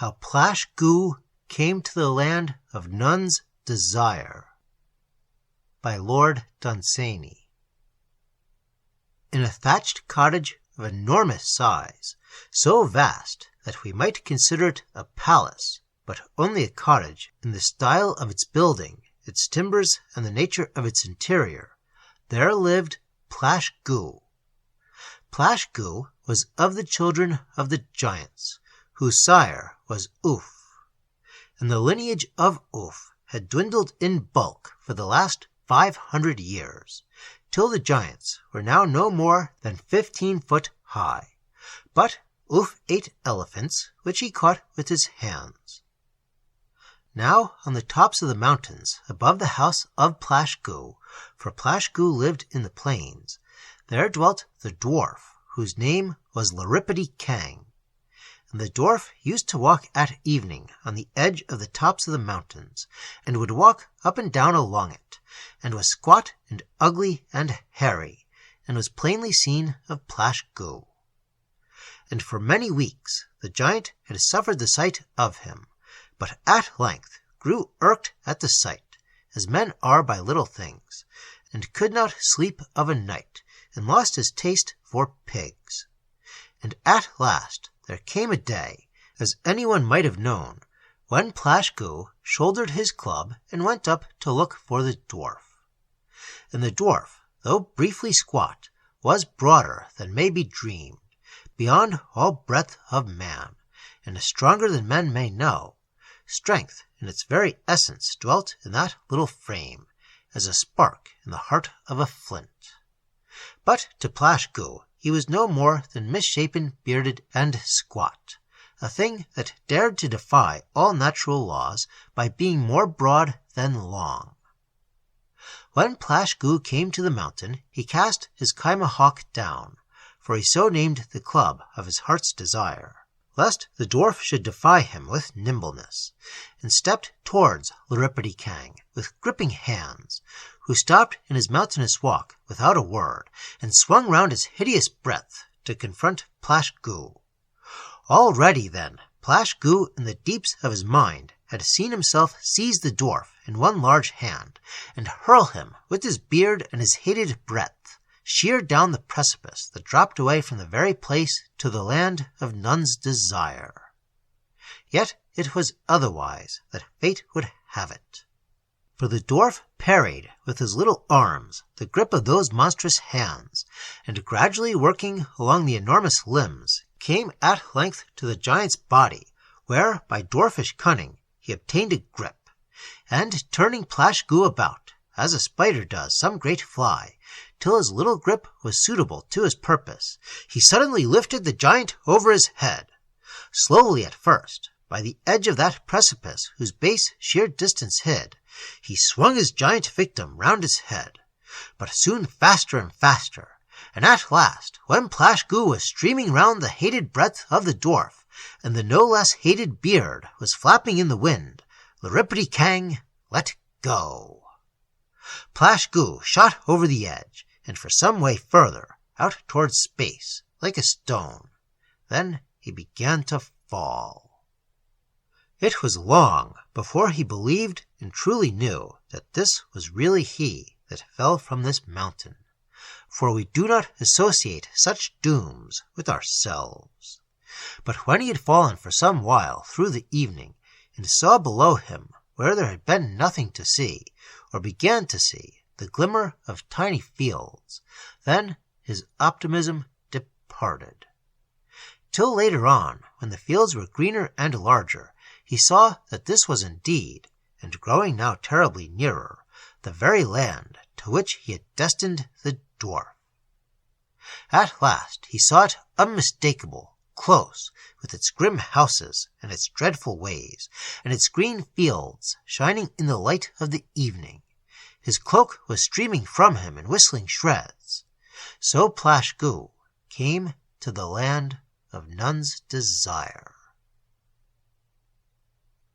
How Plash-Goo Came to the Land of None's Desire by Lord Dunsany. In a thatched cottage of enormous size, so vast that we might consider it a palace, but only a cottage in the style of its building, its timbers, and the nature of its interior, there lived Plash-Goo. Plash-Goo was of the children of the giants, whose sire was Oof, and the lineage of Oof had dwindled in bulk for the last 500 years, till the giants were now no more than 15 foot high. But Oof ate elephants, which he caught with his hands. Now on the tops of the mountains above the house of Plash-Goo, for Plash-Goo lived in the plains, there dwelt the Dwarf, whose name was Lrippity-Kang. And the Dwarf used to walk at evening on the edge of the tops of the mountains, and would walk up and down along it, and was squat and ugly and hairy, and was plainly seen of Plash-Goo. And for many weeks the giant had suffered the sight of him, but at length grew irked at the sight, as men are by little things, and could not sleep of a night, and lost his taste for pigs. And at last there came a day, as anyone might have known, when Plash-Goo shouldered his club and went up to look for the Dwarf. And the Dwarf, though briefly squat, was broader than may be dreamed, beyond all breadth of man, and stronger than men may know. Strength in its very essence dwelt in that little frame, as a spark in the heart of a flint. But to Plash-Goo he was no more than misshapen, bearded, and squat, a thing that dared to defy all natural laws by being more broad than long. When Plash-Goo came to the mountain, he cast his chimera down, for he so named the club of his heart's desire, lest the Dwarf should defy him with nimbleness, and stepped towards Lrippity-Kang with gripping hands, who stopped in his mountainous walk without a word, and swung round his hideous breadth to confront Plash-Goo. Already, then, Plash-Goo in the deeps of his mind had seen himself seize the Dwarf in one large hand, and hurl him with his beard and his hated breadth sheer down the precipice that dropped away from the very place to the land of None's Desire. Yet it was otherwise that fate would have it. For the Dwarf parried with his little arms the grip of those monstrous hands, and gradually working along the enormous limbs, came at length to the giant's body, where by dwarfish cunning he obtained a grip, and turning Plash-Goo about, as a spider does some great fly, till his little grip was suitable to his purpose, he suddenly lifted the giant over his head, slowly at first, by the edge of that precipice whose base sheer distance hid. He swung his giant victim round his head, but soon faster and faster, and at last, when Plash-Goo was streaming round the hated breadth of the Dwarf, and the no less hated beard was flapping in the wind, Lrippity-Kang let go. Plash-Goo shot over the edge, and for some way further, out towards space, like a stone. Then he began to fall. It was long before he believed and truly knew that this was really he that fell from this mountain, for we do not associate such dooms with ourselves. But when he had fallen for some while through the evening, and saw below him, where there had been nothing to see, or began to see, the glimmer of tiny fields, then his optimism departed. Till later on, when the fields were greener and larger, he saw that this was indeed, and growing now terribly nearer, the very land to which he had destined the Dwarf. At last he saw it unmistakable, close, with its grim houses and its dreadful ways, and its green fields shining in the light of the evening. His cloak was streaming from him in whistling shreds. So Plash-Goo came to the land of None's Desire.